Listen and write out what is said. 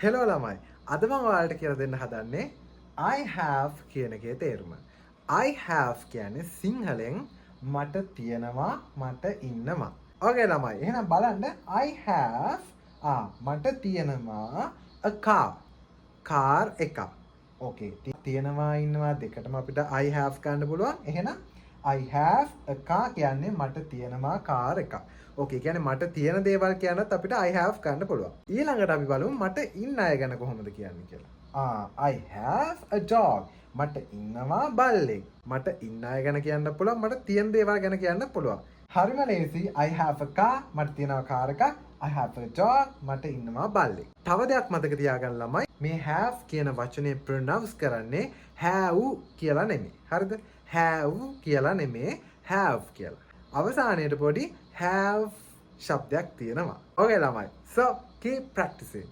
Hello ළමයි. අද මම ඔයාලට කියලා දෙන්න හදන්නේ I have කියන එකේ තේරුම. I have කියන්නේ සිංහලෙන් මට තියෙනවා මට ඉන්නවා. ඔකේ ළමයි. එහෙනම් බලන්න I have මට තියෙනවා a car. car එකක්. ඕකේ. තියෙනවා ඉන්නවා දෙකටම අපිට I have ගන්න පුළුවන්. එහෙනම් I have a car කියන්නේ මට තියෙනවා කාර් එකක්. ඕකේ කියන්නේ මට තියෙන දේවල් කියනත් අපිට I have ගන්න පුළුවන්. ඊළඟට අපි බලමු මට ඉන්න අය ගැන කොහොමද කියන්නේ කියලා. I have a dog. මට ඉන්නවා බල්ලෙක්. මට ඉන්න අය ගැන කියන්න පුළුවන්. මට තියෙන දේවල් ගැන කියන්න පුළුවන්. හරිම ලේසි. I have a car. මට තියෙනවා කාර් එකක්. I have a dog. මට ඉන්නවා බල්ලෙක්. තව දෙයක් මතක තියාගන්න ළමයි. මේ have කියන වචනේ pronounce කරන්නේ have කියලා නෙමෙයි. හරිද? have කියලා නෙමෙයි have කියලා. අවසානයේට පොඩි have ශබ්දයක් තියෙනවා. Okay ළමයි. So keep practicing.